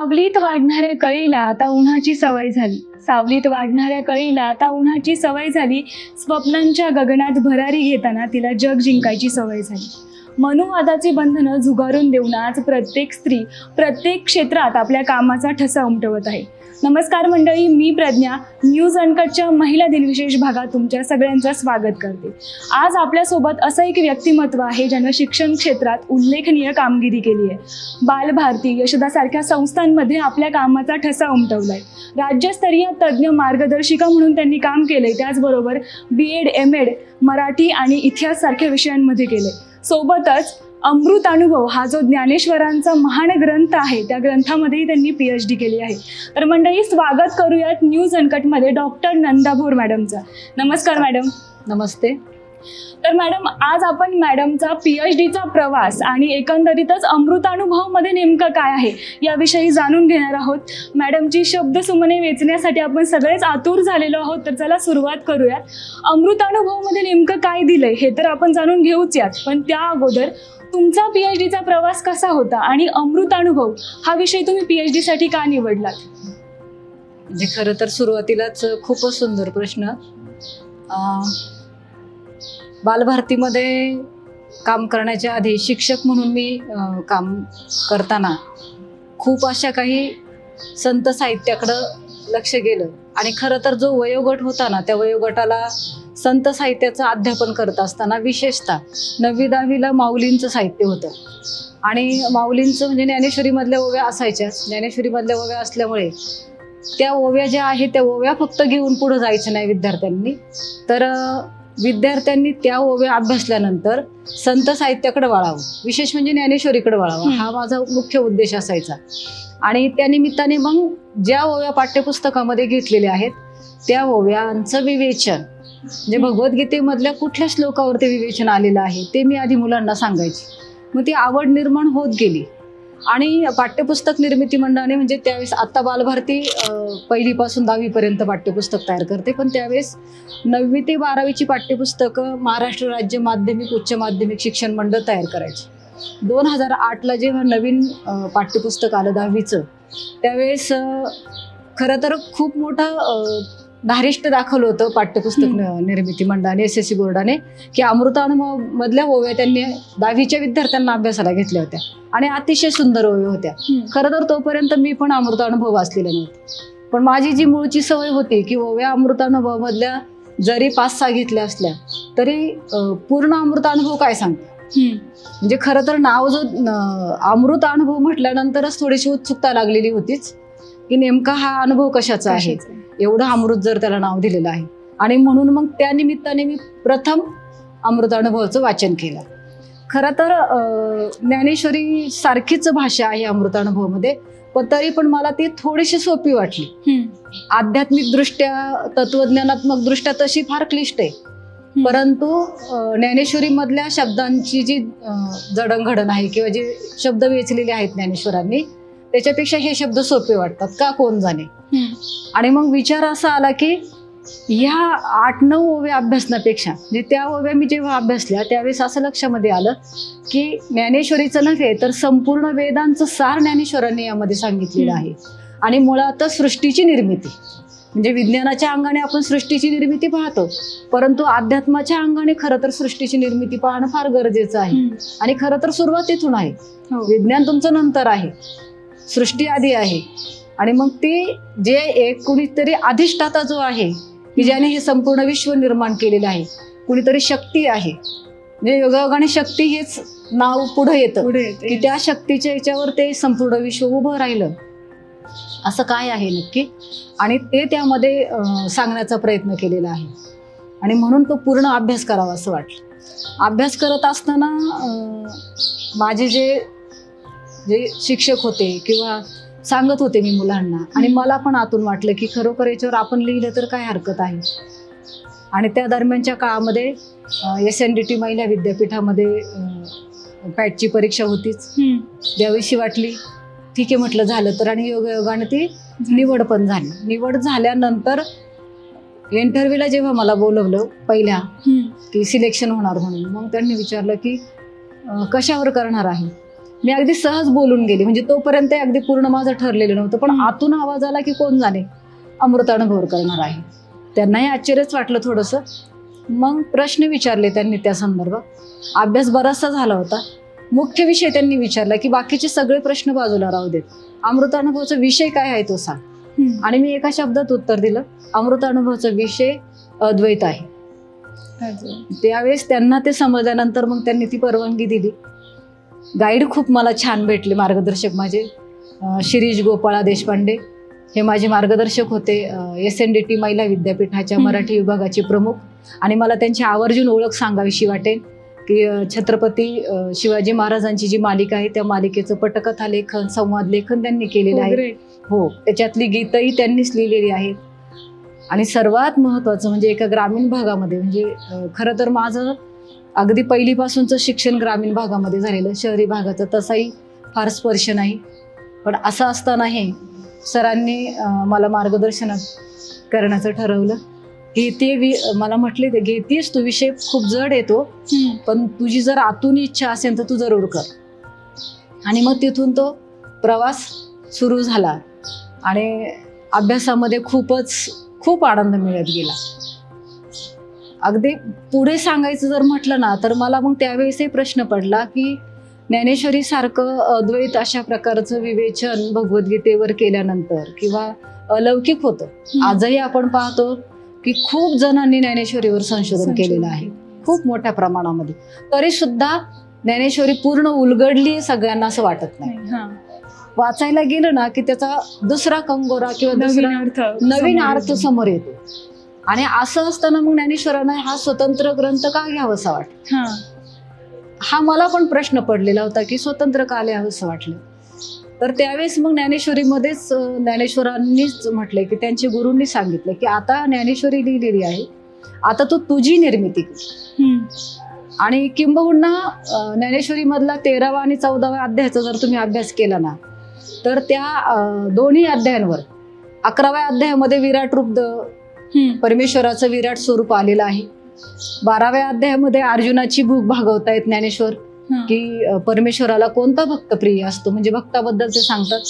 सावलीत वाढणाऱ्या कळीला आता उन्हाची सवय झाली. सावलीत वाढणाऱ्या कळीला आता उन्हाची सवय झाली. स्वप्नांच्या गगनात भरारी घेताना तिला जग जिंकायची सवय झाली. मनुवादाची बंधनं झुगारून देऊन आज प्रत्येक स्त्री प्रत्येक क्षेत्रात आपल्या कामाचा ठसा उमटवत आहे. नमस्कार मंडळी, मी प्रज्ञा न्यूज अनकटच्या महिला दिनविशेष भागात तुमच्या सगळ्यांचं स्वागत करते. आज आपल्यासोबत असं एक व्यक्तिमत्व आहे ज्यानं शिक्षण क्षेत्रात उल्लेखनीय कामगिरी केली आहे. बालभारती, यशदासारख्या संस्थांमध्ये आपल्या कामाचा ठसा उमटवलाय. राज्यस्तरीय तज्ज्ञ मार्गदर्शिका म्हणून त्यांनी काम केलंय. त्याचबरोबर BEd, MAd मराठी आणि इतिहास सारख्या विषयांमध्ये केलंय. सोबतच अमृत अनुभव हा जो ज्ञानेश्वरांचा महान ग्रंथ आहे त्या ग्रंथामध्येही त्यांनी PhD केली आहे. तर मंडळी, स्वागत करूयात न्यूज अनकटमध्ये डॉक्टर नंदा भोर मॅडमचा. नमस्कार मॅडम. नमस्ते. तर मॅडम, आज आपण मॅडमचा PhDचा प्रवास आणि एकंदरीतच अमृतानुभवमध्ये नेमकं काय आहे याविषयी जाणून घेणार आहोत. मॅडमची शब्दसुमने वेचण्यासाठी आपण सगळेच आतुर झालेलो आहोत. तर चला सुरुवात करूयात. अमृतानुभवमध्ये नेमकं काय दिलंय हे तर आपण जाणून घेऊच यात, पण त्या अगोदर तुमचा PhDचा प्रवास कसा होता आणि अमृतानुभव हा विषय तुम्ही PhDसाठी का निवडलात? म्हणजे खरं तर सुरुवातीलाच खूपच सुंदर प्रश्न. बालभारतीमध्ये काम करण्याच्या आधी शिक्षक म्हणून मी काम करताना खूप अशा काही संत साहित्याकडं लक्ष गेलं आणि खरं तर जो वयोगट होता ना, त्या वयोगटाला संत साहित्याचं अध्यापन करत असताना विशेषतः 9वी-10वीला माऊलींचं साहित्य होतं आणि माऊलींचं म्हणजे ज्ञानेश्वरीमधल्या ओव्या असायच्या. ज्ञानेश्वरीमधल्या ओव्या असल्यामुळे त्या ओव्या ज्या आहेत त्या ओव्या फक्त घेऊन पुढं जायचं नाही विद्यार्थ्यांनी. तर विद्यार्थ्यांनी त्या ओव्या अभ्यासल्यानंतर संत साहित्याकडे वळावं, विशेष म्हणजे ज्ञानेश्वरीकडे वळावं, हा माझा मुख्य उद्देश असायचा. आणि त्या निमित्ताने मग ज्या ओव्या पाठ्यपुस्तकामध्ये घेतलेल्या आहेत त्या ओव्यांचं विवेचन, म्हणजे भगवद्गीतेमधल्या कुठल्या श्लोकावर ते विवेचन आलेलं आहे ते मी आधी मुलांना सांगायची. मग ती आवड निर्माण होत गेली आणि पाठ्यपुस्तक निर्मिती मंडळाने, म्हणजे त्यावेळेस आत्ता बालभारती 1ली पासून 10वीपर्यंत पाठ्यपुस्तक तयार करते, पण त्यावेळेस 9वी ते 12वीची पाठ्यपुस्तकं महाराष्ट्र राज्य माध्यमिक उच्च माध्यमिक शिक्षण मंडळ तयार करायचे. 2008ला जेव्हा नवीन पाठ्यपुस्तक आलं 10वीचं, त्यावेळेस खरं तर खूप मोठं धारिष्ट दाखवलं होतं पाठ्यपुस्तक निर्मिती मंडळाने, SSC बोर्डाने, की अमृतानुभव मधल्या ओव्या त्यांनी 10वीच्या विद्यार्थ्यांना अभ्यासाला घेतल्या होत्या आणि अतिशय सुंदर ओव्या होत्या. खरं तर तोपर्यंत मी पण अमृतानुभव वाचलेला नव्हता, पण माझी जी मूळची सवय होती की ओव्या अमृतानुभव मधल्या जरी 5-6 घेतल्या असल्या तरी पूर्ण अमृतानुभव काय सांगते. म्हणजे खरं तर नाव जो अमृतानुभव म्हटल्यानंतरच थोडीशी उत्सुकता लागलेली होतीच की नेमका हा अनुभव कशाचा आहे, एवढं अमृत जर त्याला नाव दिलेलं आहे. आणि म्हणून मग त्या निमित्ताने मी प्रथम अमृतानुभवाचं वाचन केलं. खरं तर ज्ञानेश्वरी सारखीच भाषा आहे अमृतानुभवमध्ये, पण तरी पण मला ती थोडीशी सोपी वाटली. आध्यात्मिक दृष्ट्या, तत्वज्ञानात्मक दृष्ट्या तशी फार क्लिष्ट आहे, परंतु ज्ञानेश्वरी मधल्या शब्दांची जी जडणघडण आहे किंवा जे शब्द वेचलेले आहेत ज्ञानेश्वरांनी, त्याच्यापेक्षा हे शब्द सोपे वाटतात का कोण जाणे. आणि मग विचार असा आला की ह्या 8-9 ओव्या अभ्यासण्यापेक्षा, म्हणजे त्या ओव्या मी जेव्हा अभ्यासल्या त्यावेळेस असं लक्षामध्ये आलं की ज्ञानेश्वरीचं नव्हे तर संपूर्ण वेदांचं सार ज्ञानेश्वरांनी यामध्ये सांगितलेलं आहे. आणि मुळातच सृष्टीची निर्मिती, म्हणजे विज्ञानाच्या अंगाने आपण सृष्टीची निर्मिती पाहतो, परंतु अध्यात्माच्या अंगाने खरं तर सृष्टीची निर्मिती पाहणं फार गरजेचं आहे. आणि खरं तर सुरुवात इथून आहे. विज्ञान तुमचं नंतर आहे, सृष्टी आधी आहे. आणि मग ते जे एक कुणीतरी अधिष्ठाता जो आहे की ज्याने हे संपूर्ण विश्व निर्माण केलेलं आहे, कुणीतरी शक्ती आहे, म्हणजे योगायोगाने शक्ती हेच नाव पुढे येतं की त्या शक्तीच्या याच्यावर ते संपूर्ण विश्व उभं राहिलं. असं काय आहे नक्की, आणि ते त्यामध्ये सांगण्याचा प्रयत्न केलेला आहे. आणि म्हणून तो पूर्ण अभ्यास करावा असं वाटलं. अभ्यास करत असताना माझे जे शिक्षक होते किंवा सांगत होते मी मुलांना, आणि मला पण आतून वाटलं की खरोखर याच्यावर आपण लिहिलं तर काय हरकत आहे. आणि त्या दरम्यानच्या काळामध्ये SNDT महिला विद्यापीठामध्ये पॅटची परीक्षा होतीच. द्यावीशी वाटली, ठीक आहे म्हटलं झालं तर, आणि योगायोगाने ती निवड पण झाली. निवड झाल्यानंतर इंटरव्ह्यूला जेव्हा मला बोलवलं पहिल्या की सिलेक्शन होणार म्हणून, मग त्यांनी विचारलं की कशावर करणार आहे. मी अगदी सहज बोलून गेली, म्हणजे तोपर्यंत अगदी पूर्ण माझं ठरलेलं नव्हतं, पण आतून आवाज आला की कोण जाणे अमृतानुभव करणार आहे. त्यांनाही आश्चर्यच वाटलं थोडंसं. मग प्रश्न विचारले त्यांनी त्या संदर्भात. अभ्यास बराचसा झाला होता. मुख्य विषय त्यांनी विचारला की बाकीचे सगळे प्रश्न बाजूला राहू देत, अमृतानुभवचा विषय काय आहे तो सांग. आणि मी एका शब्दात उत्तर दिलं, अमृतानुभवचा विषय अद्वैत आहे. त्यावेळेस त्यांना ते समजल्यानंतर मग त्यांनी ती परवानगी दिली. गाईड खूप मला छान भेटले, मार्गदर्शक माझे शिरीष गोपाळा देशपांडे हे माझे मार्गदर्शक होते. SNDT महिला विद्यापीठाच्या मराठी विभागाचे प्रमुख. आणि मला त्यांची आवर्जून ओळख सांगावीशी वाटेल की छत्रपती शिवाजी महाराजांची जी मालिका आहे त्या मालिकेचं पटकथा लेखन, संवाद लेखन त्यांनी केलेलं आहे. हो, त्याच्यातली गीतही त्यांनीच लिहिलेली आहेत. आणि सर्वात महत्त्वाचं म्हणजे एका ग्रामीण भागामध्ये, म्हणजे खरं तर माझं अगदी पहिलीपासूनचं शिक्षण ग्रामीण भागामध्ये झालेलं, शहरी भागाचं तसाही फार स्पर्श नाही. पण असं असतानाही सरांनी मला मार्गदर्शन करण्याचं ठरवलं की मला म्हटले ते घेतीस तू, विषय खूप जड येतो, पण तुझी जर आतून इच्छा असेल तर तू जरूर कर. आणि मग तिथून तो प्रवास सुरू झाला आणि अभ्यासामध्ये खूप आनंद मिळत गेला. अगदी पुढे सांगायचं जर म्हटलं ना तर मला मग त्यावेळेसही प्रश्न पडला की ज्ञानेश्वरी सारखं अद्वैत अशा प्रकारचं विवेचन भगवद्गीतेवर केल्यानंतर किंवा अलौकिक होतं. आजही आपण पाहतो की खूप जणांनी ज्ञानेश्वरीवर संशोधन केलेलं आहे खूप मोठ्या प्रमाणामध्ये, तरी सुद्धा ज्ञानेश्वरी पूर्ण उलगडली सगळ्यांना असं वाटत नाही. वाचायला गेलं ना की त्याचा दुसरा कंगोरा किंवा नवीन अर्थ समोर येतो. आणि असं असताना मग ज्ञानेश्वरांना हा स्वतंत्र ग्रंथ का घ्यावासा वाटला, हा मला पण प्रश्न पडलेला होता की स्वतंत्र का लिहावंसं वाटलं. तर त्यावेळेस मग ज्ञानेश्वरीमध्येच ज्ञानेश्वरांनीच म्हटलंय की त्यांच्या गुरूंनी सांगितलं की आता ज्ञानेश्वरी लिहिलेली आहे, आता तू तुझी निर्मिती कर. आणि किंबहुना ज्ञानेश्वरीमधला 13वा आणि 14व्या अध्यायाचा जर तुम्ही अभ्यास केला ना तर त्या दोन्ही अध्यायांवर 11व्या अध्यायामध्ये विराट रूप परमेश्वराचं विराट स्वरूप आलेलं आहे. 12व्या अध्यायामध्ये अर्जुनाची भूक भागवतायत ज्ञानेश्वर की परमेश्वराला कोणता भक्त प्रिय असतो, म्हणजे भक्ताबद्दल ते सांगतात.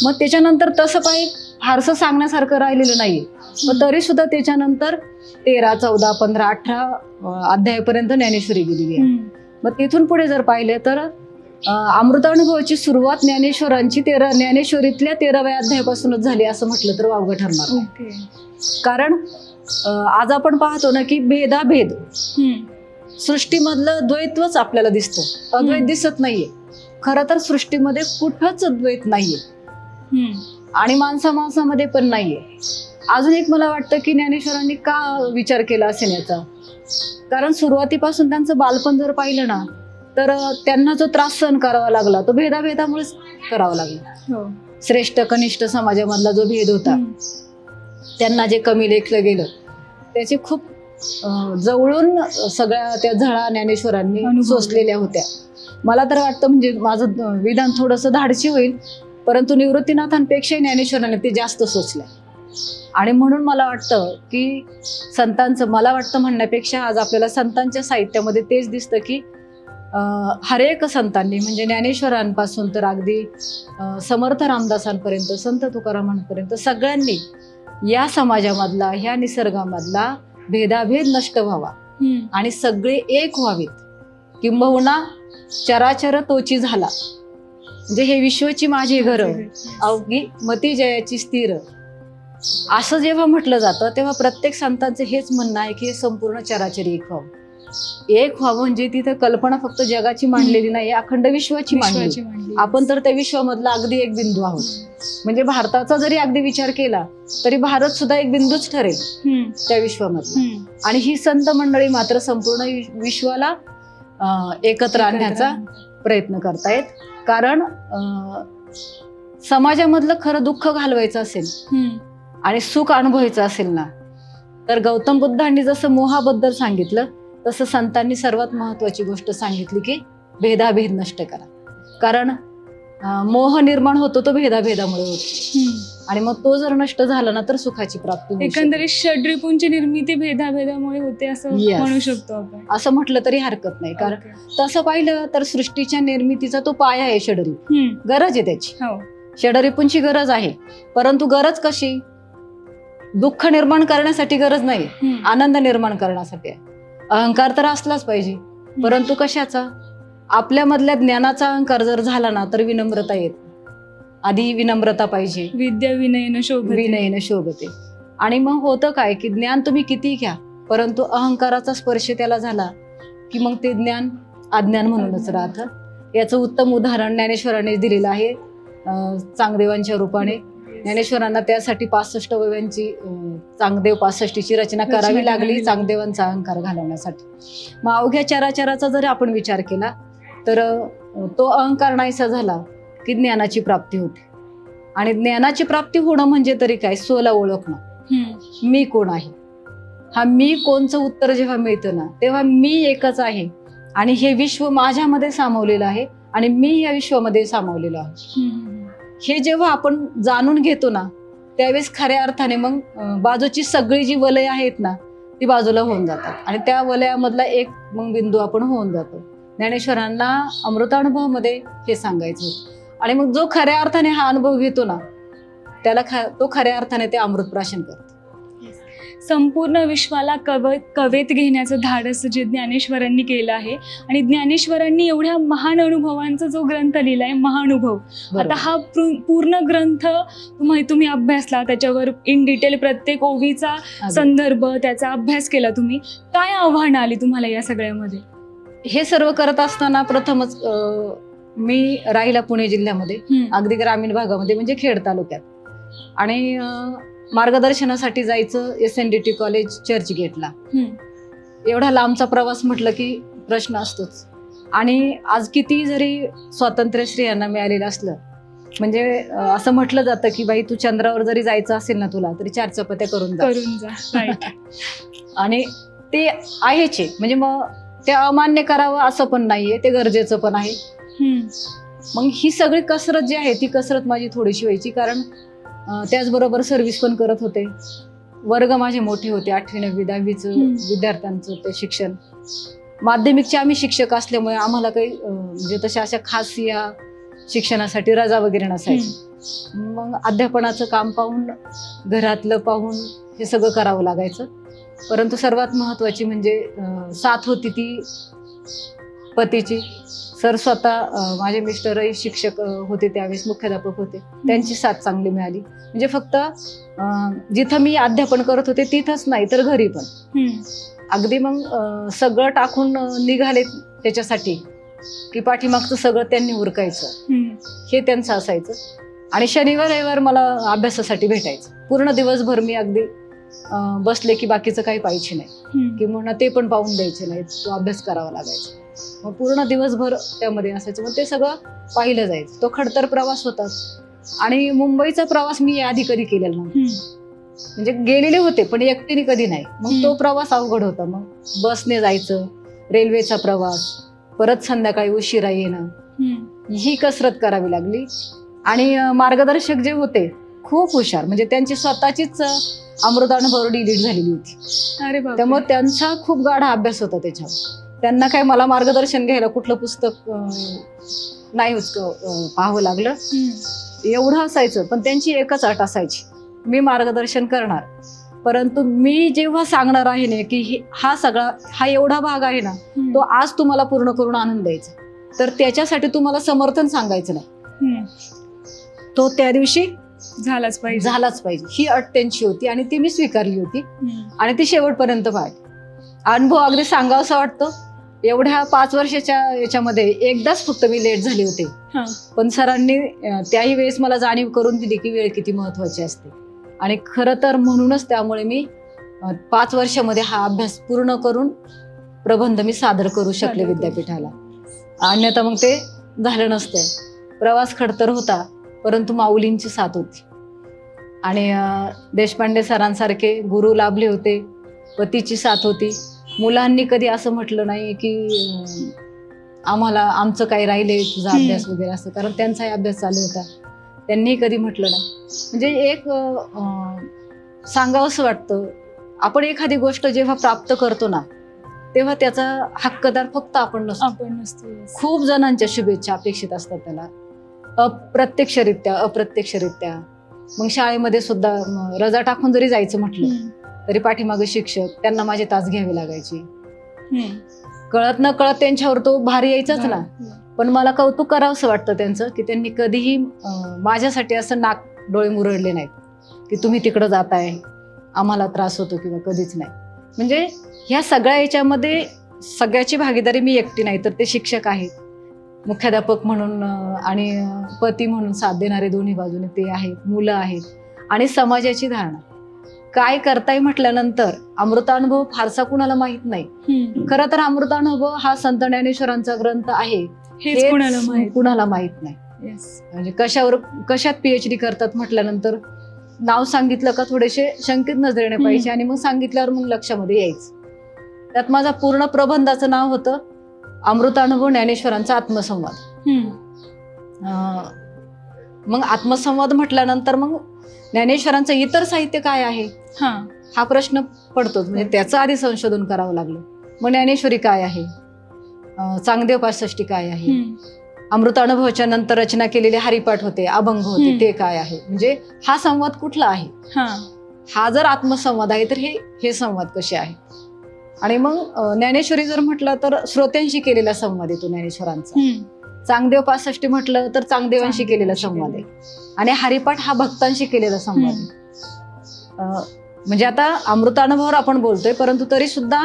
मग त्याच्यानंतर तसं काही फारसं सांगण्यासारखं राहिलेलं नाहीये, पण तरी सुद्धा त्याच्यानंतर 13, 14, 15, 18 अध्यायापर्यंत ज्ञानेश्वरी गेलेली आहे. मग तिथून पुढे जर पाहिलं तर अमृतानुभवाची सुरुवात ज्ञानेश्वरीतल्या 13व्या अध्यायापासूनच झाली असं म्हटलं तर वावगं ठरणार नाही. कारण आज आपण पाहतो ना की भेदाभेद, सृष्टीमधलं द्वैत्वच आपल्याला दिसतं, अद्वैत दिसत नाहीये. खरं तर सृष्टीमध्ये कुठंच द्वैत नाहीये आणि माणसामध्ये पण नाहीये. अजून एक मला वाटतं की ज्ञानेश्वरांनी का विचार केला असेल याचा, कारण सुरुवातीपासून त्यांचं बालपण जर पाहिलं ना तर त्यांना जो त्रास सहन करावा लागला तो भेदाभेदामुळेच करावा लागला. श्रेष्ठ कनिष्ठ समाजामधला जो भेद होता, त्यांना जे कमी लेखलं गेलं त्याचे खूप जवळून सगळ्या त्या झळा ज्ञानेश्वरांनी सोसलेल्या होत्या. मला तर वाटतं, म्हणजे माझं विधान थोडंसं धाडसी होईल, परंतु निवृत्तीनाथांपेक्षा ज्ञानेश्वरांनी ते जास्त सोसलं. आणि म्हणून मला वाटतं की संतांचं, मला वाटतं म्हणण्यापेक्षा आज आपल्याला संतांच्या साहित्यामध्ये तेच दिसतं की हरेक संतांनी, म्हणजे ज्ञानेश्वरांपासून तर अगदी समर्थ रामदासांपर्यंत, संत तुकारामांपर्यंत सगळ्यांनी या समाजामधला, ह्या निसर्गामधला भेदाभेद नष्ट व्हावा आणि सगळे एक व्हावेत, किंबहुना चराचर तोची झाला, म्हणजे हे विश्वची माझी घर अवघी मती जयाची स्थिर, असं जेव्हा म्हटलं जातं तेव्हा प्रत्येक संतांचं हेच म्हणणं आहे की हे संपूर्ण चराचरी एक व्हावं. एक व्हावं म्हणजे तिथं कल्पना फक्त जगाची मांडलेली नाही, अखंड विश्वाची मांडली. आपण तर त्या विश्वामधला अगदी एक बिंदू आहोत. म्हणजे भारताचा जरी अगदी विचार केला तरी भारत सुद्धा एक बिंदूच ठरेल त्या विश्वामधला. आणि ही संत मंडळी मात्र संपूर्ण विश्वाला एकत्र आणण्याचा प्रयत्न करतायत. कारण समाजामधलं खरं दुःख घालवायचं असेल आणि सुख अनुभवायचं असेल ना तर गौतम बुद्धांनी जसं मोहाबद्दल सांगितलं तसं संतांनी सर्वात महत्वाची गोष्ट सांगितली की भेदाभेद नष्ट करा. कारण मोह निर्माण होतो तो भेदाभेदामुळे होतो. आणि मग तो जर नष्ट झाला ना तर सुखाची प्राप्ती होऊ शकते. एकंदरीत षड्रिपूंची निर्मिती भेदाभेदामुळे होते असं Yes. म्हणू शकतो आपण. असं म्हटलं तरी हरकत नाही. कारण Okay. तसं पाहिलं तर सृष्टीच्या निर्मितीचा तो पाया आहे षडरिपू. गरज आहे त्याची. हो. षडरिपूंची गरज आहे, परंतु गरज कशी? दुःख निर्माण करण्यासाठी गरज नाही, आनंद निर्माण करण्यासाठी आहे. अहंकार तर असलाच पाहिजे, परंतु कशाचा? आपल्यामधल्या ज्ञानाचा अहंकार जर झाला ना तर विनम्रता येत. आधी विनम्रता पाहिजे. विद्या विनयन शोभते. विनयन शोभते. आणि मग होतं काय की ज्ञान तुम्ही किती घ्या, परंतु अहंकाराचा स्पर्श त्याला झाला की मग ते ज्ञान अज्ञान म्हणूनच राहतं. याचं उत्तम उदाहरण ज्ञानेश्वरांनी दिलेलं आहे चांगदेवांच्या रूपाने. ज्ञानेश्वरांना त्यासाठी 65 ओव्यांची चांगदेव 65ची रचना करावी लागली चांगदेवांचा अहंकार घालवण्यासाठी. मग अवघ्या चराचराचा जर आपण विचार केला तर तो अहंकार नाहीसा झाला की ज्ञानाची प्राप्ती होते. आणि ज्ञानाची प्राप्ती होणं म्हणजे तरी काय? स्वला ओळखणं. मी कोण आहे, हा मी कोणचं उत्तर जेव्हा मिळतं ना तेव्हा मी एकच आहे आणि हे विश्व माझ्यामध्ये सामावलेलं आहे आणि मी या विश्वामध्ये सामावलेलो आहे. हे जेव्हा आपण जाणून घेतो ना त्यावेळेस खऱ्या अर्थाने मग बाजूची सगळी जी वलय आहेत ना ती बाजूला होऊन जातात आणि त्या वलयामधला एक मग बिंदू आपण होऊन जातो. ज्ञानेश्वरांना अमृतानुभवामध्ये हे सांगायचं होतं. आणि मग जो खऱ्या अर्थाने हा अनुभव घेतो ना त्याला तो खऱ्या अर्थाने ते अमृत प्राशन करतो. संपूर्ण विश्वाला कवेत घेण्याचं धाडस जे ज्ञानेश्वरांनी केलं आहे आणि ज्ञानेश्वरांनी एवढ्या महान अनुभवांचा जो ग्रंथ लिहिलाय महानुभव. आता हा पूर्ण ग्रंथ तुम्ही अभ्यासला, त्याच्यावर इन डिटेल प्रत्येक ओवीचा संदर्भ त्याचा अभ्यास केला तुम्ही. काय आव्हानं आली तुम्हाला या सगळ्यामध्ये? हे सर्व करत असताना प्रथमच मी राहिला पुणे जिल्ह्यामध्ये, अगदी ग्रामीण भागामध्ये म्हणजे खेड तालुक्यात. आणि मार्गदर्शनासाठी जायचं SNDT कॉलेज चर्चगेटला. एवढा लांबचा प्रवास म्हटलं की प्रश्न असतोच. आणि आज किती जरी स्वातंत्र्य स्त्रियांना मिळालेलं असलं म्हणजे असं म्हटलं जातं की बाई तू चंद्रावर जरी जायचं असेल ना तुला तरी 4 चपात्या करून जा. आणि ते आहेच आहे. म्हणजे मग ते अमान्य करावं असं पण नाहीये, ते गरजेचं पण आहे. मग ही सगळी कसरत जी आहे ती कसरत माझी थोडीशी व्हायची. कारण त्याचबरोबर सर्व्हिस पण करत होते. वर्ग माझे मोठे होते, 8वी 9वी 10वीचं विद्यार्थ्यांचं ते शिक्षण. माध्यमिकचे आम्ही शिक्षक असल्यामुळे आम्हाला काही म्हणजे तशा अशा खास या शिक्षणासाठी रजा वगैरे नसायची. मग अध्यापनाचं काम पाहून घरातलं पाहून हे सगळं करावं लागायचं. परंतु सर्वात महत्वाची म्हणजे साथ होती ती पतीची. सर स्वतः माझे मिस्टरही शिक्षक होते त्यावेळेस, मुख्याध्यापक होते, त्यांची साथ चांगली मिळाली. म्हणजे फक्त जिथं मी अध्यापन करत होते तिथंच नाही तर घरी पण अगदी मग सगळं टाकून निघाले त्याच्यासाठी की पाठीमागचं सगळं त्यांनी उरकायचं हे त्यांचं असायचं. आणि शनिवार रविवार मला अभ्यासासाठी भेटायचं. पूर्ण दिवसभर मी अगदी बसले की बाकीचं काही पाहिजे नाही की म्हणून ते पण पाहून द्यायचे नाही, तो अभ्यास करावा लागायचा. मग पूर्ण दिवसभर त्यामध्ये असायचं. मग ते सगळं पाहिलं जायचं. तो खडतर प्रवास होताच. आणि मुंबईचा प्रवास मी आधी कधी केलेला नव्हता. म्हणजे गेलेले होते पण एकटीने कधी नाही. मग तो प्रवास अवघड होता. मग बसने जायचं, रेल्वेचा प्रवास, परत संध्याकाळी उशिरा येणं, ही कसरत करावी लागली. आणि मार्गदर्शक जे होते खूप हुशार, म्हणजे त्यांची स्वतःचीच अमृतानुभव डिलीट झालेली होती. अरे बाबा. त्यामुळे त्यांचा खूप गाढा अभ्यास होता त्याच्यावर. त्यांना काय मला मार्गदर्शन घ्यायला कुठलं पुस्तक नाही पाहावं लागलं, एवढं असायचं. पण त्यांची एकच अट असायची, मी मार्गदर्शन करणार, परंतु मी जेव्हा सांगणार आहे ना की हा एवढा भाग आहे ना तो आज तुम्हाला पूर्ण करून आणून द्यायचा, तर त्याच्यासाठी तुम्हाला समर्थन सांगायचं नाही. तो त्या दिवशी झालाच पाहिजे ही अट त्यांची होती आणि ती मी स्वीकारली होती आणि ती शेवटपर्यंत पाहिली. अनुभव अगदी सांगावंसं वाटतं. एवढ्या 5 वर्षाच्या याच्यामध्ये एकदाच फक्त मी लेट झाले होते, पण सरांनी त्याही वेळेस मला जाणीव करून दिली की वेळ किती महत्वाची असते. आणि खरं तर म्हणूनच त्यामुळे मी 5 वर्षामध्ये हा अभ्यास पूर्ण करून प्रबंध मी सादर करू शकले विद्यापीठाला. अन्यथा मग ते झालं नसतं. प्रवास खडतर होता परंतु माऊलींची साथ होती आणि देशपांडे सरांसारखे गुरु लाभले होते, पतीची साथ होती. मुलांनी कधी असं म्हटलं नाही की आम्हाला आमचं काही राहिले तुझा अभ्यास वगैरे असं, कारण त्यांचाही अभ्यास चालू होता. त्यांनी कधी म्हटलं नाही. म्हणजे एक सांगावंसं वाटतं, आपण एखादी गोष्ट जेव्हा प्राप्त करतो ना, तेव्हा त्याचा हक्कदार फक्त आपण नसतो. आपण नसतो. Yes. खूप जणांच्या शुभेच्छा अपेक्षित असतात त्याला, अप्रत्यक्षरित्या. मग शाळेमध्ये सुद्धा रजा टाकून जरी जायचं म्हटलं तरी पाठीमागे शिक्षक, त्यांना माझे तास घ्यावे लागायचे. कळत न कळत त्यांच्यावर तो भार यायचाच ना. पण मला कौतुक करावंसं वाटतं त्यांचं, की त्यांनी कधीही माझ्यासाठी असं नाक डोळे मुरडले नाहीत की तुम्ही तिकडं जाताय, आम्हाला त्रास होतो किंवा कधीच नाही. म्हणजे ह्या सगळ्या याच्यामध्ये सगळ्याची भागीदारी मी एकटी नाही, तर ते शिक्षक आहेत, मुख्याध्यापक म्हणून आणि पती म्हणून साथ देणारे दोन्ही बाजूने ते आहेत, मुलं आहेत, आणि समाजाची धारणा. काय करताय म्हटल्यानंतर अमृतानुभव फारसा कुणाला माहित नाही. खरं तर अमृतानुभव हा संत ज्ञानेश्वरांचा ग्रंथ आहे हेच कुणाला माहित नाही. म्हणजे कशात PhD करतात म्हटल्यानंतर नाव सांगितलं का थोडेसे शंकित नजरेने पाहिजे, आणि मग सांगितल्यावर मग लक्षामध्ये यायचं. त्यात माझा पूर्ण प्रबंधाचं नाव होतं अमृतानुभव ज्ञानेश्वरांचा आत्मसंवाद. मग आत्मसंवाद म्हटल्यानंतर मग ज्ञानेश्वरांचं इतर साहित्य काय आहे हा प्रश्न पडतोच. म्हणजे त्याचं आधी संशोधन करावं लागलं. मग ज्ञानेश्वरी काय आहे, चांगदेव 65 काय आहे, अमृतानुभवाच्या नंतर रचना केलेले हरिपाठ होते, अभंग होते, ते काय आहे. म्हणजे हा संवाद कुठला आहे, हा जर आत्मसंवाद आहे तर हे संवाद कसे आहे. आणि मग ज्ञानेश्वरी जर म्हटलं तर श्रोत्यांशी केलेला संवाद येतो ज्ञानेश्वरांचा. चांगदेव 65 म्हटलं तर चांगदेवांशी केलेला संवाद आहे, आणि हरिपाठ हा भक्तांशी केलेला संवाद आहे. म्हणजे आता अमृतानुभवावर आपण बोलतोय, परंतु तरी सुद्धा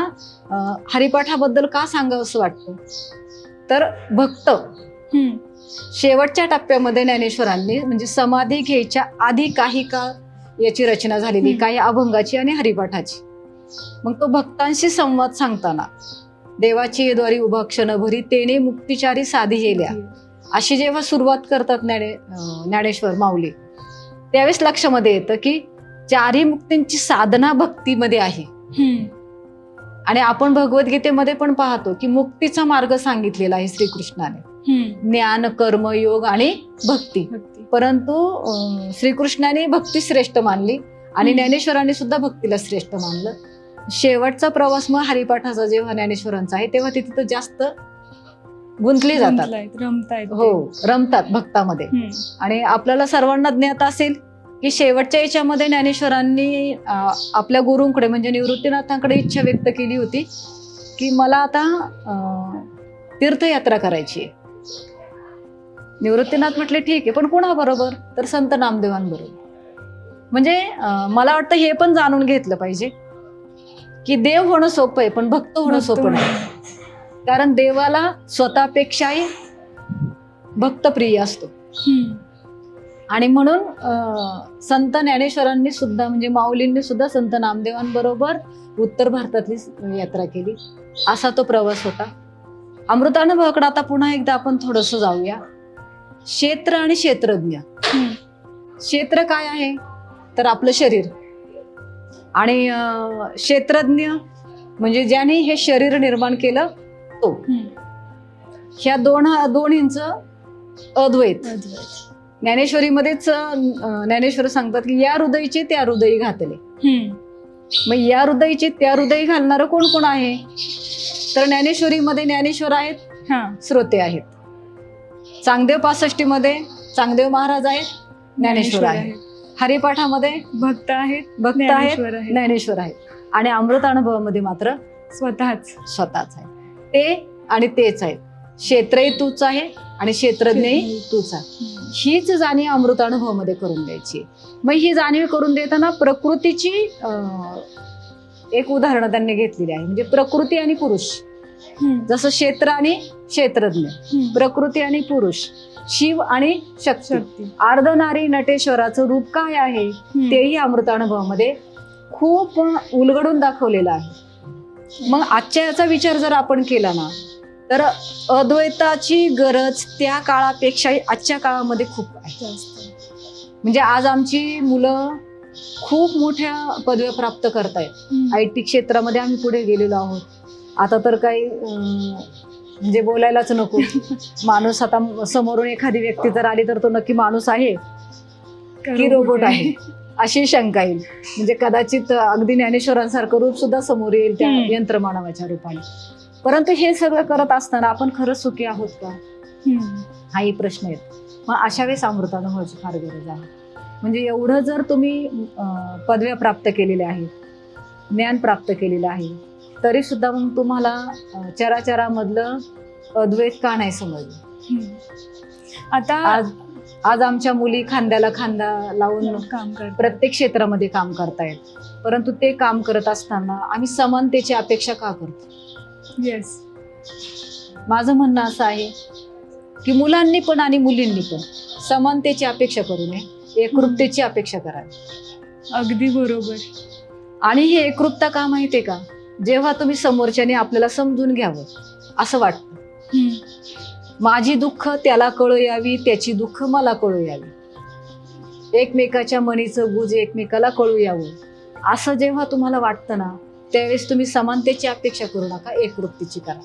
हरिपाठाबद्दल का सांगावं असं वाटतं, तर भक्त शेवटच्या टप्प्यामध्ये ज्ञानेश्वरांनी म्हणजे समाधी घ्यायच्या आधी काही काळ याची रचना झालेली, काही अभंगाची आणि हरिपाठाची. मग तो भक्तांशी संवाद सांगताना देवाची द्वारी उभा क्षणभरी तेने मुक्तिचारी साधी येल्या, अशी जेव्हा सुरुवात करतात ज्ञानेश्वर माऊली, त्यावेळेस लक्षामध्ये येतं की चारी मुक्तींची साधना भक्तीमध्ये आहे. आणि आपण भगवद्गीतेमध्ये पण पाहतो की मुक्तीचा मार्ग सांगितलेला आहे श्रीकृष्णाने, ज्ञान, कर्म, योग आणि भक्ती. परंतु श्रीकृष्णाने भक्ती श्रेष्ठ मानली आणि ज्ञानेश्वरांनी सुद्धा भक्तीला श्रेष्ठ मानलं. शेवटचा प्रवास मग हरिपाठाचा जेव्हा ज्ञानेश्वरांचा आहे, तेव्हा तिथे जास्त गुंतले जातात, रमतात भक्तामध्ये. आणि आपल्याला सर्वांना ज्ञात असेल की शेवटच्या याच्यामध्ये ज्ञानेश्वरांनी आपल्या गुरूंकडे म्हणजे निवृत्तीनाथांकडे इच्छा व्यक्त केली होती की मला आता तीर्थयात्रा करायची आहे. निवृत्तीनाथ म्हटले ठीक आहे, पण कोणाबरोबर, तर संत नामदेवांबरोबर. म्हणजे मला वाटतं हे पण जाणून घेतलं पाहिजे की देव होणं सोपं आहे, पण भक्त होणं सोपं नाही. कारण देवाला स्वतःपेक्षाही भक्त प्रिय असतो. आणि म्हणून संत ज्ञानेश्वरांनी सुद्धा म्हणजे माऊलींनी सुद्धा संत नामदेवांबरोबर उत्तर भारतातली यात्रा केली. असा तो प्रवास होता. अमृतानुभवाकडे आता पुन्हा एकदा आपण थोडंसं जाऊया. क्षेत्र आणि क्षेत्रज्ञ. क्षेत्र काय आहे, तर आपलं शरीर, आणि क्षेत्रज्ञ म्हणजे ज्याने हे शरीर निर्माण केलं तो. ह्या दोन्हींचं अद्वैत. ज्ञानेश्वरीमध्येच ज्ञानेश्वर सांगतात की या हृदयीचे त्या हृदयी घातले. मग या हृदयीचे त्या हृदयी घालणारं कोण कोण आहे, तर ज्ञानेश्वरीमध्ये ज्ञानेश्वर आहेत, श्रोते आहेत. चांगदेव 65 मध्ये चांगदेव महाराज आहेत, ज्ञानेश्वर आहेत. हरिपाठामध्ये भक्त आहेत, ज्ञानेश्वर आहेत. आणि अमृतानुभवामध्ये मात्र स्वतःच आहे. ते आणि तेच आहेत. क्षेत्रही तूच आहे आणि क्षेत्रज्ञही तूच आहे. हीच जाणीव अमृतानुभवामध्ये करून द्यायची. मग ही जाणीव करून देताना प्रकृतीची एक उदाहरण त्यांनी घेतलेली आहे. म्हणजे प्रकृती आणि पुरुष, जसं क्षेत्र आणि क्षेत्रज्ञ, प्रकृती आणि पुरुष, शिव आणि शक्ती. अर्धनारी नटेश्वराचं रूप काय आहे तेही अमृतानुभवामध्ये खूप उलगडून दाखवलेलं आहे. मग आजच्या याचा विचार जर आपण केला ना, तर अद्वैताची गरज त्या काळापेक्षाही आजच्या काळामध्ये खूप आहे. म्हणजे आज आमची मुलं खूप मोठ्या पदव्या प्राप्त करतायत. IT क्षेत्रामध्ये आम्ही पुढे गेलेलो आहोत. आता तर काही म्हणजे बोलायलाच नको. माणूस आता समोरून एखादी व्यक्ती जर आली तर तो नक्की माणूस आहे की रोबोट आहे अशी शंका येईल. म्हणजे कदाचित अगदी ज्ञानेश्वरांसारखं रूप सुद्धा समोर येईल त्या हम्म. यंत्रमानवाच्या रूपाने. परंतु हे सगळं करत असताना आपण खरंच सुखी आहोत का, हाही प्रश्न येतो. मग अशा वेळेस अमृतानुभवाची फार गरज आहे. म्हणजे एवढं जर तुम्ही पदव्या प्राप्त केलेल्या आहेत, ज्ञान प्राप्त केलेलं आहे, तरी सुद्धा मग तुम्हाला चराचरामधलं अद्वैत का नाही समजलं. आता आज आमच्या मुली खांद्याला खांदा लावून काम करतात. प्रत्येक क्षेत्रामध्ये काम करतायत. परंतु ते काम करत असताना आम्ही समानतेची अपेक्षा का करतो. येस. माझं म्हणणं असं आहे की मुलांनी पण आणि मुलींनी पण समानतेची अपेक्षा करू नये, एकरूपतेची अपेक्षा करावी. अगदी बरोबर. आणि ही एकरूपता का माहितीये का, जेव्हा तुम्ही समोरच्याने आपल्याला समजून घ्यावं असं वाटतं. माझी दुःख त्याला कळू यावी, त्याची दुःख मला कळू यावी, एकमेकाच्या मनीचं गुज एकमेकाला कळू यावं, असं जेव्हा तुम्हाला वाटतं ना, त्यावेळेस तुम्ही समानतेची अपेक्षा करू नका, एकरूपतेची करा.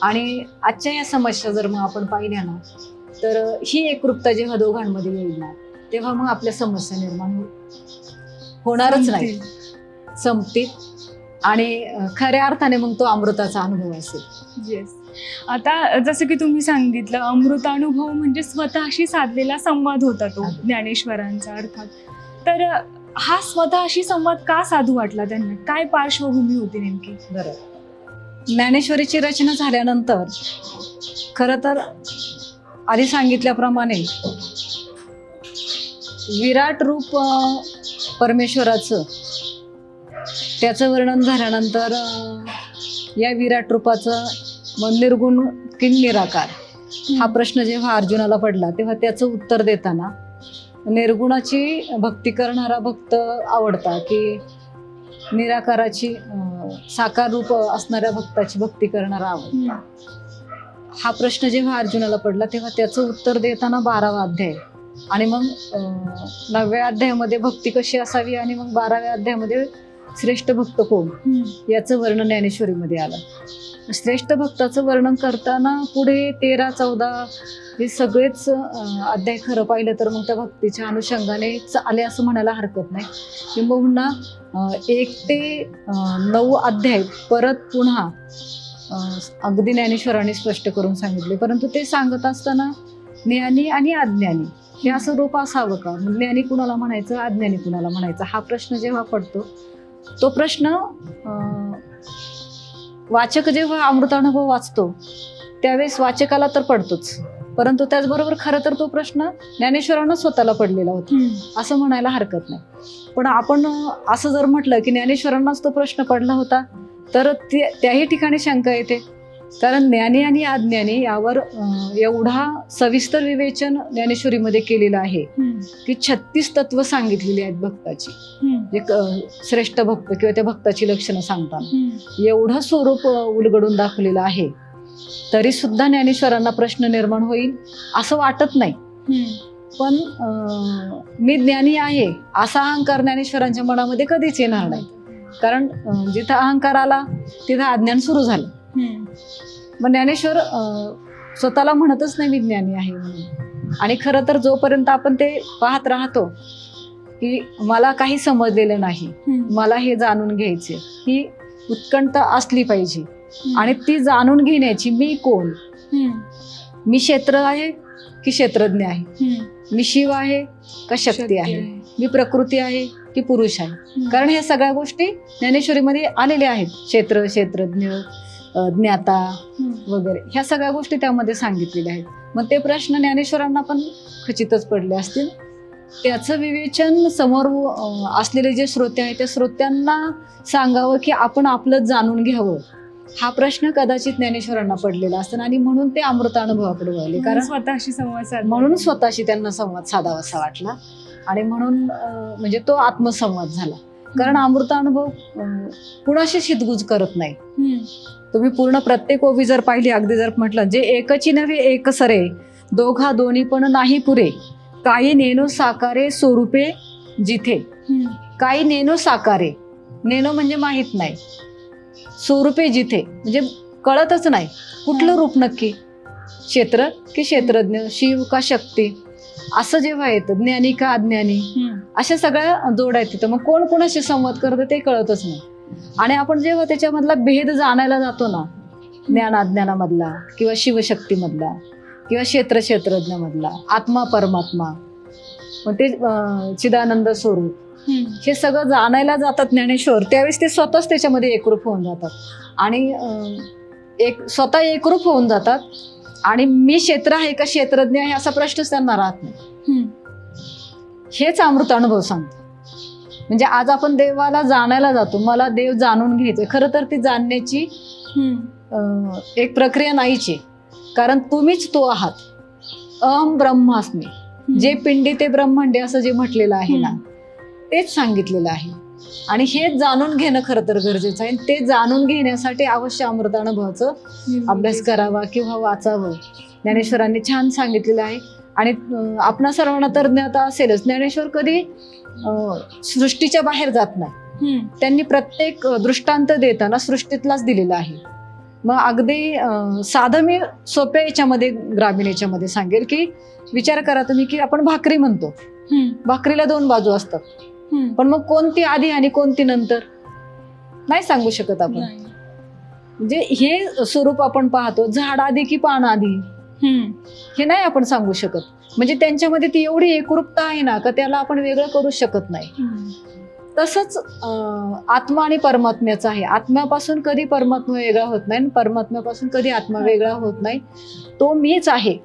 आणि आजच्या या समस्या जर मग आपण पाहिल्या ना, तर ही एकरूपता जेव्हा दोघांमध्ये येईल ना, तेव्हा मग आपल्या समस्या निर्माण होणारच नाही, संपतील. आणि खऱ्या अर्थाने मग तो अमृताचा अनुभव असेल. येस. आता जसं की तुम्ही सांगितलं, अमृतानुभव म्हणजे स्वतःशी साधलेला संवाद होता तो ज्ञानेश्वरांचा अर्थात. तर हा स्वतःशी संवाद का साधू वाटला त्यांना, काय पार्श्वभूमी होती नेमकी. बरं, ज्ञानेश्वरीची रचना झाल्यानंतर खरं तर आधी सांगितल्याप्रमाणे विराट रूप परमेश्वराचं, त्याचं वर्णन झाल्यानंतर या विराट रूपाचं निर्गुण किंग निराकार हा प्रश्न जेव्हा अर्जुनाला पडला, तेव्हा त्याचं उत्तर देताना निर्गुणाची भक्ती करणारा भक्त आवडता की निराकाराची साकार रूप असणाऱ्या भक्ताची भक्ती करणारा आवडता, हा प्रश्न जेव्हा अर्जुनाला पडला तेव्हा त्याचं उत्तर देताना 12वा अध्याय आणि मग 9व्या अध्यायामध्ये भक्ती कशी असावी आणि मग 12व्या अध्यायामध्ये श्रेष्ठ भक्त कोण याचं वर्णन ज्ञानेश्वरीमध्ये आलं. श्रेष्ठ भक्ताचं वर्णन करताना पुढे 13, 14 हे सगळेच अध्याय खरं पाहिलं तर मग त्या भक्तीच्या अनुषंगाने आले असं म्हणायला हरकत नाही. किंबहुना 1 ते 9 अध्याय परत पुन्हा अगदी ज्ञानेश्वरांनी स्पष्ट करून सांगितले. परंतु ते सांगत असताना ज्ञानी आणि अज्ञानी हे असं रूप असावं का, ज्ञानी कुणाला म्हणायचं, अज्ञानी कुणाला म्हणायचं, हा प्रश्न जेव्हा पडतो, तो प्रश्न वाचक जेव्हा अमृतानुभव वाचतो त्यावेळेस वाचकाला तर पडतोच, परंतु त्याचबरोबर खरं तर तो प्रश्न ज्ञानेश्वरांना स्वतःला पडलेला होता असं म्हणायला हरकत नाही. पण आपण असं जर म्हटलं की ज्ञानेश्वरांनाच तो प्रश्न पडला होता, तर त्याही ठिकाणी शंका येते. कारण ज्ञानी आणि अज्ञानी यावर एवढा सविस्तर विवेचन ज्ञानेश्वरीमध्ये केलेलं आहे की 36 तत्व सांगितलेली आहेत भक्ताची. श्रेष्ठ भक्त किंवा त्या भक्ताची लक्षणं सांगताना एवढं स्वरूप उलगडून दाखवलेलं आहे, तरी सुद्धा ज्ञानेश्वरांना प्रश्न निर्माण होईल असं वाटत नाही. पण मी ज्ञानी आहे असा अहंकार ज्ञानेश्वरांच्या मनामध्ये कधीच येणार नाही. कारण जिथं अहंकार आला तिथं अज्ञान सुरू झालं. मग ज्ञानेश्वर स्वतःला म्हणतच नाही मी ज्ञानी आहे म्हणून. आणि खरं तर जोपर्यंत आपण ते पाहत राहतो की मला काही समजलेलं नाही, मला हे जाणून घ्यायचे, ही उत्कंठा असली पाहिजे. आणि ती जाणून घेण्याची मी कोण, मी क्षेत्र आहे की क्षेत्रज्ञ आहे, मी शिव आहे का शक्ती आहे, मी प्रकृती आहे की पुरुष आहे. कारण ह्या सगळ्या गोष्टी ज्ञानेश्वरीमध्ये आलेल्या आहेत. क्षेत्र, क्षेत्रज्ञ, ज्ञाता वगैरे ह्या सगळ्या गोष्टी त्यामध्ये सांगितलेल्या आहेत. मग ते प्रश्न ज्ञानेश्वरांना पण खचितच पडले असतील. त्याचं विवेचन समोर असलेले जे श्रोते आहेत त्या श्रोत्यांना सांगावं की आपण आपलं जाणून घ्यावं, हा प्रश्न कदाचित ज्ञानेश्वरांना पडलेला असताना आणि म्हणून ते अमृतानुभवाकडे वळले. कारण स्वतःशी संवाद साधला, म्हणून स्वतःशी त्यांना संवाद साधावासा वाटला आणि म्हणून म्हणजे तो आत्मसंवाद झाला. कारण अमृतानुभव कुणाशी हितगुज करत नाही. तुम्ही पूर्ण प्रत्येक ओवी जर पाहिली, अगदी जर म्हटलं, जे एकची नव्हे एक सरे, दोघा दोन्ही पण नाही पुरे, काही नेनो साकारे स्वरूपे जिथे. काही नेनो साकारे, नेनो म्हणजे माहीत नाही, स्वरूपे जिथे म्हणजे कळतच नाही कुठलं रूप नक्की, क्षेत्र की क्षेत्रज्ञ, शिव का शक्ती, असं जेव्हा येतं ज्ञानी का अज्ञानी, अशा सगळ्या जोड्या आहेत तिथं. मग कोण कोणाशी संवाद करतं ते कळतच नाही. आणि आपण जेव्हा त्याच्यामधला भेद जाणायला जातो ना, ज्ञान अज्ञानामधला किंवा शिवशक्तीमधला किंवा क्षेत्रज्ञामधला, आत्मा परमात्मा, मग ते चिदानंद स्वरूप, हे सगळं जाणायला जातात ज्ञानेश्वर, त्यावेळेस ते स्वतःच त्याच्यामध्ये एकरूप होऊन जातात. आणि स्वतः एकरूप होऊन जातात. आणि मी क्षेत्र आहे का क्षेत्रज्ञ आहे असा प्रश्नच त्यांना राहत नाही. हेच अमृत अनुभव सांगतो. म्हणजे आज आपण देवाला जाणायला जातो, मला देव जाणून घ्यायचंय, खरं तर ती जाणण्याची एक प्रक्रिया नाहीच आहे. कारण तुम्हीच तो आहात. अहम ब्रह्मास्मी, जे पिंडी ते ब्रह्मांडे असं जे म्हटलेलं आहे ना, तेच सांगितलेलं आहे. आणि हेच जाणून घेणं खरं तर गरजेचं आहे. ते जाणून घेण्यासाठी अवश्य अमृतानुभवाचं अभ्यास करावा किंवा वाचावं. ज्ञानेश्वरांनी छान सांगितलेलं आहे. आणि आपणा सर्वांना तर ज्ञात असेलच, ज्ञानेश्वर कधी सृष्टीच्या बाहेर जात नाही. त्यांनी प्रत्येक दृष्टांत देताना सृष्टीतलाच दिलेला आहे. मग अगदी साधं मी सोप्या याच्यामध्ये, ग्रामीण याच्यामध्ये सांगेल की विचार करा तुम्ही की आपण भाकरी म्हणतो, भाकरीला 2 बाजू असतात, पण मग कोणती आधी आणि कोणती नंतर नाही सांगू शकत आपण. म्हणजे हे स्वरूप आपण पाहतो, झाड आधी की पान आधी, हे नाही आपण सांगू शकत. म्हणजे त्यांच्यामध्ये ती एवढी एकरूपता आहे ना का त्याला आपण वेगळं करू शकत नाही. तसंच आत्मा आणि परमात्म्याचं आहे. आत्म्यापासून कधी परमात्मा वेगळा होत नाही आणि परमात्म्यापासून कधी आत्मा वेगळा होत नाही. तो मीच आहे.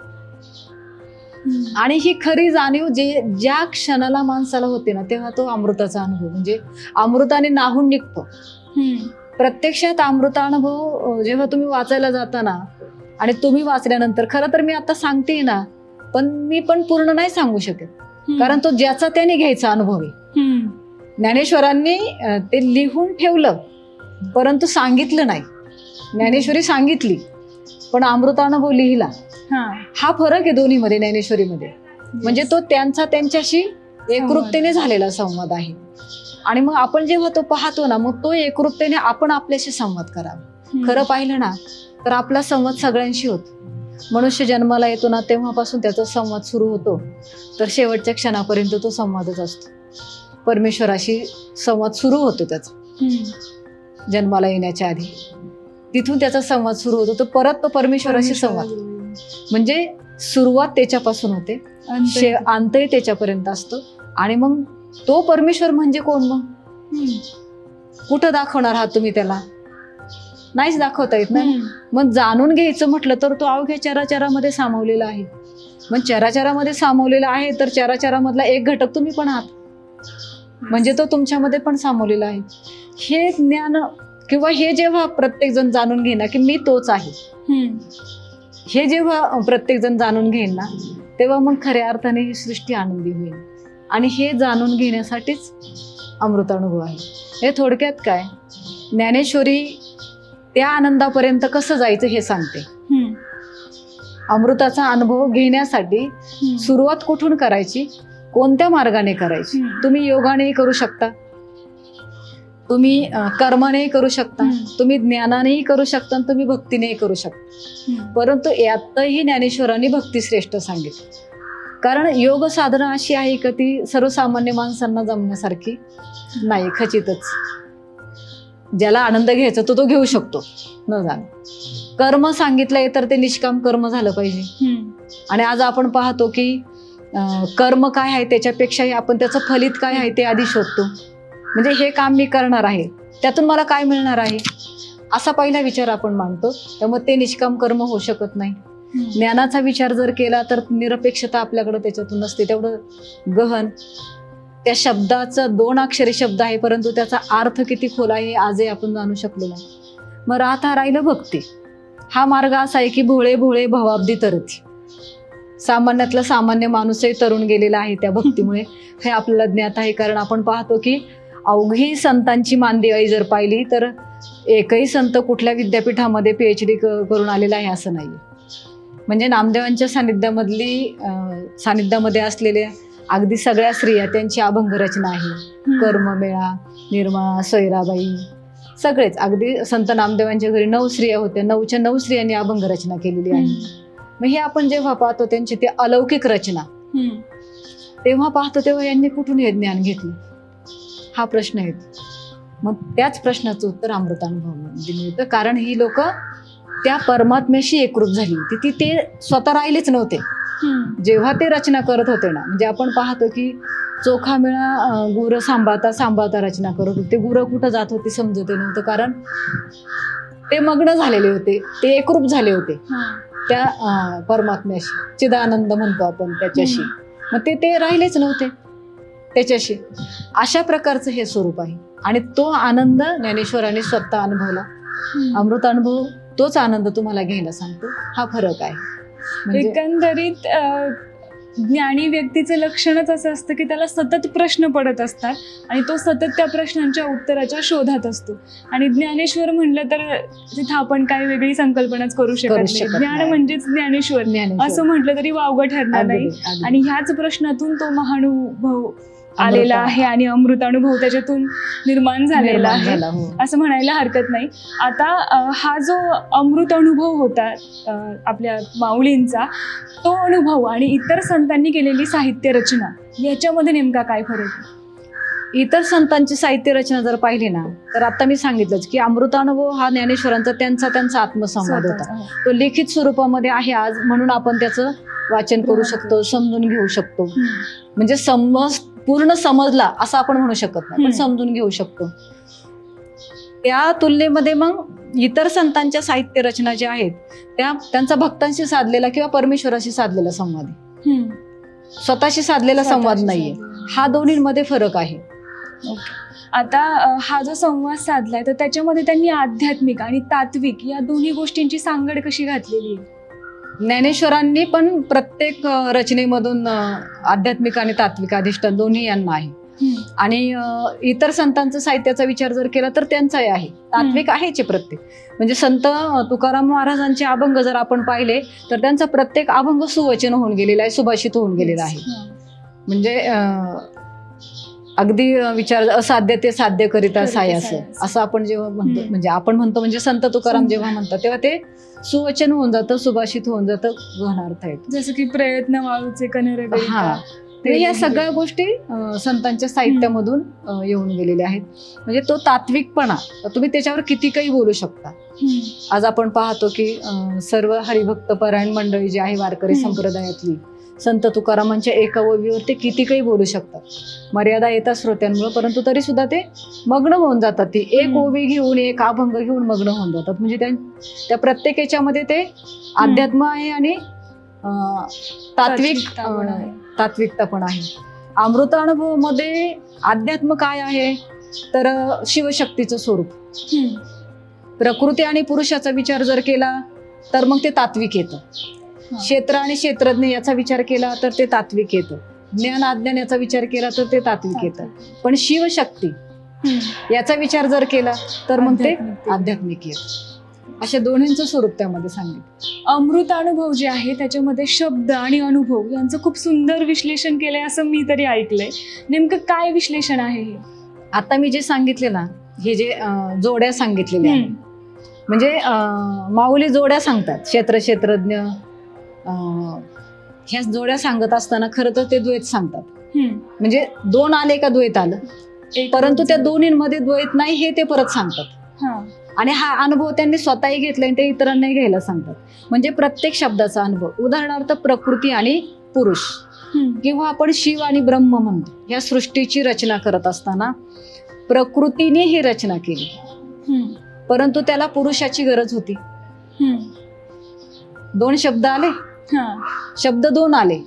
आणि ही खरी जाणीव ज्या क्षणाला माणसाला होते ना, तेव्हा तो अमृताचा अनुभव, म्हणजे अमृताने नाहून निघतो. प्रत्यक्षात अमृतानुभव जेव्हा तुम्ही वाचायला जाता ना, आणि तुम्ही वाचल्यानंतर, खरं तर मी आता सांगते ना, पण मी पण पूर्ण नाही सांगू शकत, कारण तो ज्याचा त्याने घ्यायचा अनुभव आहे. ज्ञानेश्वरांनी ते लिहून ठेवलं परंतु सांगितलं नाही. ज्ञानेश्वरी सांगितली पण अमृतानुभव लिहिला. हा फरक आहे दोन्हीमध्ये, ज्ञानेश्वरीमध्ये. म्हणजे तो त्यांच्याशी एकरूपतेने झालेला संवाद आहे. आणि मग आपण जेव्हा तो पाहतो ना, मग तो एकरूपतेने आपण आपल्याशी संवाद करावा. खरं पाहिलं ना तर आपला संवाद सगळ्यांशी होतो. मनुष्य जन्माला येतो ना, तेव्हापासून त्याचा संवाद सुरू होतो तर शेवटच्या क्षणापर्यंत तो संवादच असतो. परमेश्वराशी संवाद सुरू होतो त्याचा, जन्माला येण्याच्या आधी तिथून त्याचा संवाद सुरू होतो. तो परत तो परमेश्वराशी संवाद, म्हणजे सुरुवात त्याच्यापासून होते, अंतही त्याच्यापर्यंत असतो. आणि मग तो परमेश्वर म्हणजे कोण? मग कुठं दाखवणार आहात तुम्ही त्याला? नाहीच दाखवता येत ना. मग जाणून घ्यायचं म्हटलं तर तो अवघ्या चराचरामध्ये सामावलेला आहे. मग चराचरामध्ये सामावलेला आहे तर चराचरामधला एक घटक तुम्ही पण आहात, म्हणजे तो तुमच्यामध्ये पण सामावलेला आहे. हे ज्ञान किंवा हे जेव्हा प्रत्येक जण जाणून घेईन ना की मी तोच आहे, हे जेव्हा प्रत्येक जण जाणून घेईन ना, तेव्हा मग खऱ्या अर्थाने ही सृष्टी आनंदी होईल. आणि हे जाणून घेण्यासाठीच अमृतानुभव आहे. हे थोडक्यात काय, ज्ञानेश्वरी त्या आनंदापर्यंत कसं जायचं हे सांगते. अमृताचा अनुभव घेण्यासाठी सुरुवात कुठून करायची, कोणत्या मार्गाने करायची. तुम्ही योगानेही करू शकता, तुम्ही कर्मानेही करू शकता, तुम्ही ज्ञानानेही करू शकता, आणि तुम्ही भक्तीनेही करू शकता. परंतु यातही ज्ञानेश्वरांनी भक्ती श्रेष्ठ सांगितली. कारण योग साधना अशी आहे का ती सर्वसामान्य माणसांना जमण्यासारखी नाही, खचितच. ज्याला आनंद घ्यायचा तो घेऊ शकतो न जाणं. कर्म सांगितलंय तर ते निष्काम कर्म झालं पाहिजे. आणि आज आपण पाहतो की कर्म काय आहे त्याच्यापेक्षाही आपण त्याचं फलित काय आहे ते आधी शोधतो. म्हणजे हे काम मी करणार आहे, त्यातून मला काय मिळणार आहे, असा पहिला विचार आपण मांडतो. त्यामुळे ते निष्काम कर्म होऊ शकत नाही. ज्ञानाचा विचार जर केला तर निरपेक्षता आपल्याकडे त्याच्यातून नसते. तेवढं गहन त्या शब्दाचा 2 अक्षरी शब्द आहे, परंतु त्याचा अर्थ किती खोल आहे हे आजही आपण जाणू शकलो नाही. मग राहिलं भक्ती. हा मार्ग असा आहे की भोळे भोळे भवाब्दी तरती. सामान्यातला सामान्य माणूसही तरुण गेलेला आहे त्या भक्तीमुळे, हे आपल्याला ज्ञात आहे. कारण आपण पाहतो की अवघी संतांची मानदेवाई जर पाहिली तर एकही संत कुठल्या विद्यापीठामध्ये PhD करून आलेला आहे असं नाही. म्हणजे नामदेवांच्या सानिध्यामध्ये असलेल्या अगदी सगळ्या स्त्रिया त्यांची अभंग रचना आहे. कर्ममेळा, निर्मळा, सोयराबाई, सगळेच अगदी संत नामदेवांच्या घरी 9 स्त्रिया होत्या, 9च्या 9 स्त्रियांनी अभंग रचना केलेली आहे. मग हे आपण जेव्हा पाहतो त्यांची ते अलौकिक रचना, तेव्हा पाहतो तेव्हा यांनी कुठून हे ज्ञान घेतलं, हा प्रश्न येतो. मग त्याच प्रश्नाचं उत्तर अमृतानुभवामध्ये मिळतं. कारण ही लोक त्या परमात्म्याशी एकरूप झाली होती. ती ते स्वतः राहिलेच नव्हते जेव्हा ते रचना करत होते ना. म्हणजे आपण पाहतो की चोखा मेळा गुरं सांभाळता सांभाळता रचना करत होते. गुरं कुठं जात होती समजत नव्हतं, कारण ते मग्न झालेले होते, ते एकरूप झाले होते त्या परमात्म्याशी, चिदानंद म्हणतो आपण त्याच्याशी. मग ते राहिलेच नव्हते त्याच्याशी. अशा प्रकारचं हे स्वरूप आहे. आणि तो आनंद ज्ञानेश्वरांनी स्वतः अनुभवला. अमृत अनुभव तोच आनंद तुम्हाला घ्यायला सांगतो. हा फरक आहे. म्हणजे एकंदरीत ज्ञानी व्यक्तीचं लक्षणच असं असतं की त्याला सतत प्रश्न पडत असतात आणि तो सतत त्या प्रश्नांच्या उत्तराच्या शोधात असतो. आणि ज्ञानेश्वर म्हणलं तर तिथं आपण काही वेगळी संकल्पनाच करू शकत नाही. ज्ञान म्हणजेच ज्ञानेश्वर असं म्हटलं तरी वावगं ठरणार नाही. आणि ह्याच प्रश्नातून तो महानुभव आलेला आहे आणि अमृतानुभव त्याच्यातून निर्माण झालेला आहे असं म्हणायला हरकत नाही. आता हा जो अमृत अनुभव होता आपल्या माऊलींचा, तो अनुभव आणि इतर संतांनी केलेली साहित्य रचना याच्यामध्ये नेमका काय फरक आहे? इतर संतांची साहित्य रचना जर पाहिली ना, तर आता मी सांगितलंच की अमृतानुभव हा ज्ञानेश्वरांचा त्यांचा आत्मसंवाद होता. तो लिखित स्वरूपामध्ये आहे आज, म्हणून आपण त्याचं वाचन करू शकतो, समजून घेऊ शकतो. म्हणजे पूर्ण समजला असं आपण म्हणू शकत नाही, पण समजून घेऊ शकतो. त्या तुलनेमध्ये मग इतर संतांच्या साहित्य रचना ज्या आहेत त्यांचा भक्तांशी साधलेला किंवा परमेश्वराशी साधलेला संवाद आहे, स्वतःशी साधलेला संवाद नाहीये. हा दोन्हीमध्ये फरक आहे. आता हा जो संवाद साधलाय तर त्याच्यामध्ये त्यांनी आध्यात्मिक आणि तात्विक या दोन्ही गोष्टींची सांगड कशी घातलेली आहे? ज्ञानेश्वरांनी पण प्रत्येक रचनेमधून आध्यात्मिक आणि तात्विक अधिष्ठान दोन्ही यांना आहे. आणि इतर संतांचा साहित्याचा विचार जर केला तर त्यांचाही आहे, तात्विक आहेच प्रत्येक. म्हणजे संत तुकाराम महाराजांचे अभंग जर आपण पाहिले तर त्यांचा प्रत्येक अभंग सुवचन होऊन गेलेला आहे, सुभाषित होऊन गेलेला आहे. म्हणजे अगदी विचार असाध्य ते साध्य करिता सायास असं आपण जेव्हा म्हणतो, म्हणजे आपण म्हणतो म्हणजे संत तुकाराम जेव्हा म्हणतात तेव्हा ते सुवचन होऊन जातं, सुभाषित होऊन जातं, गहनार्थ आहेत. जसं की प्रयत्न वाळूचे कनर. या सगळ्या गोष्टी संतांच्या साहित्यामधून येऊन गेलेल्या आहेत. म्हणजे तो तात्विकपणा तुम्ही त्याच्यावर किती काही बोलू शकता. आज आपण पाहतो की सर्व हरिभक्त परायण मंडळी जी आहे वारकरी संप्रदायातली, संत तुकारामांच्या एका ओवीवर ते किती काही बोलू शकतात. मर्यादा येतात श्रोत्यांमुळे, परंतु तरी सुद्धा ते मग्न होऊन जातात. ती एक ओवी घेऊन, एक अभंग घेऊन मग्न होऊन जातात. म्हणजे त्या प्रत्येक याच्यामध्ये ते अध्यात्म आहे आणि तात्विकता पण आहे. अमृत अनुभव मध्ये अध्यात्म काय आहे तर शिवशक्तीचं स्वरूप. प्रकृती आणि पुरुषाचा विचार जर केला तर मग ते तात्विक येतं. क्षेत्र आणि क्षेत्रज्ञ याचा विचार केला तर ते तात्विक येतं. ज्ञान अज्ञान याचा विचार केला तर ते तात्विक येतं. पण शिवशक्ती याचा विचार जर केला तर मग ते आध्यात्मिक येतं. अशा दोन्हींचं स्वरूप त्यामध्ये सांगितलं. अमृत अनुभव जे आहे त्याच्यामध्ये शब्द आणि अनुभव यांचं खूप सुंदर विश्लेषण केलंय असं मी तरी ऐकलंय. नेमकं काय विश्लेषण आहे हे? आता मी जे सांगितले ना, हे जे जोड्या सांगितलेल्या आहेत, म्हणजे माऊली जोड्या सांगतात, क्षेत्रज्ञ ह्या जोड्या सांगत असताना खरं तर ते द्वैत सांगतात. म्हणजे दोन आले का द्वैत आलं, परंतु त्या दोन्हींमध्ये द्वैत नाही हे ते परत सांगतात. आणि हा अनुभव त्यांनी स्वतःही घेतला आणि ते इतरांनाही घ्यायला सांगतात. म्हणजे प्रत्येक शब्दाचा अनुभव, उदाहरणार्थ प्रकृती आणि पुरुष किंवा आपण शिव आणि ब्रह्म म्हणतो. या सृष्टीची रचना करत असताना प्रकृतीने ही रचना केली, परंतु त्याला पुरुषाची गरज होती. दोन शब्द आले, शब्द दोन आले,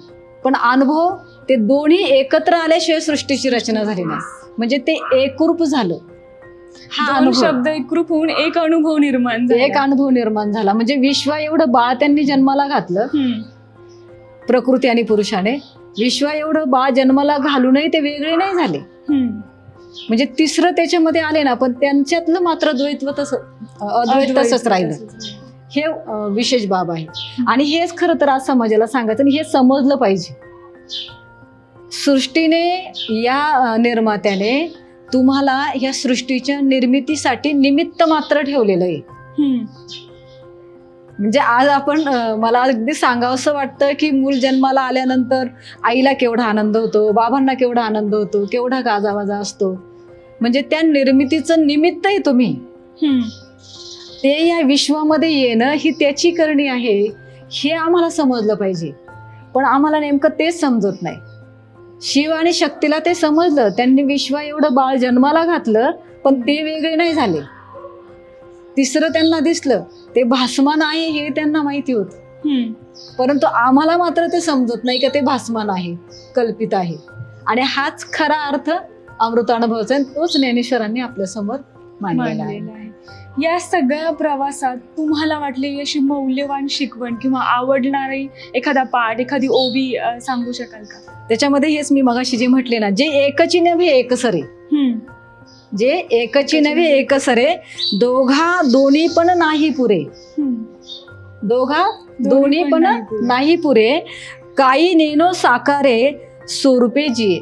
पण अनुभव ते दोन्ही एकत्र आल्याशिवाय सृष्टीची रचना झाली नाही. म्हणजे ते एकरूप झालं. हा शब्द एकरूप होऊन एक अनुभव निर्माण झाला. म्हणजे विश्व एवढं बाळ त्यांनी जन्माला घातलं, प्रकृती आणि पुरुषाने. विश्व एवढं बाळ जन्माला घालूनही ते वेगळे नाही झाले. म्हणजे तिसरं त्याच्यामध्ये आले ना, पण त्यांच्यातलं मात्र द्वैत्व अद्वैत तसंच राहिलं. हे विशेष बाब आहे. आणि हेच खरं तर आज समाजाला सांगायचं आणि हे समजलं पाहिजे. सृष्टीने या निर्मात्याने तुम्हाला ह्या सृष्टीच्या निर्मितीसाठी निमित्त मात्र ठेवलेलं आहे. हम्म. म्हणजे आज आपण मला अगदी सांगावंसं वाटतं की मूल जन्माला आल्यानंतर आईला केवढा आनंद होतो, बाबांना केवढा आनंद होतो, केवढा गाजावाजा असतो. म्हणजे त्या निर्मितीचं निमित्त आहे तुम्ही. हम्म. ते या विश्वामध्ये येणं ही त्याची करणी आहे, हे आम्हाला समजलं पाहिजे. पण आम्हाला नेमकं तेच समजत नाही. शिव आणि शक्तीला ते समजलं, त्यांनी विश्वा एवढं बाळ जन्माला घातलं, पण ते वेगळे नाही झाले. तिसरं त्यांना दिसलं, ते भासमान आहे हे त्यांना माहिती होतं. हम्म. परंतु आम्हाला मात्र ते समजत नाही की ते भासमान आहे, कल्पित आहे. आणि हाच खरा अर्थ अमृतानुभवाचा आहे, तोच ज्ञानेश्वरांनी आपल्यासमोर मांडलेला आहे. मांडलेलं आहे. या सगळ्या प्रवासात तुम्हाला वाटलेली अशी मौल्यवान शिकवण किंवा आवडणारी एखादा पाठ, एखादी ओवी सांगू शकाल का? त्याच्यामध्ये हेच मी मगाशी जे म्हटले ना, जे एकची नव्हे एकसरे, हम्म. जे एकची नव्हे एकसरे, दोन्ही पण नाही पुरे, हम्म. दोन्ही पण नाही पुरे, काही नेनो साकारे स्वरूपे जिये.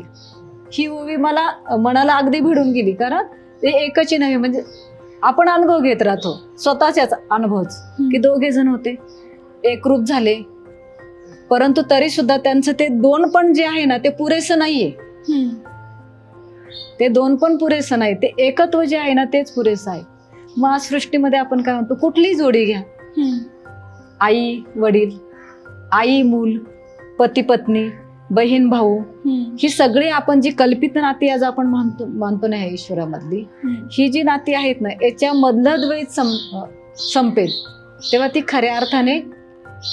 ही ओवी मला मनाला अगदी भिडून गेली. कारण ते एकची नव्हे, म्हणजे आपण अनुभव घेत राहतो, स्वतःच्याच अनुभवच, की दोघे जण होते, एकरूप झाले, परंतु तरी सुद्धा त्यांचं ते दोन पण जे आहे ना ते पुरेसं नाहीये. ते दोन पण पुरेसं नाही, ते एकत्व जे आहे ना तेच पुरेसं आहे. मग आज सृष्टीमध्ये आपण काय म्हणतो, कुठलीही जोडी घ्या, आई वडील, आई मूल, पती पत्नी, बहीण भाऊ, ही सगळी आपण जी कल्पित नाती आज आपण मानतो ना ईश्वरामधली, ही जी नाती आहेत ना, याच्यामधलं द्वैत संपेल तेव्हा ती खऱ्या अर्थाने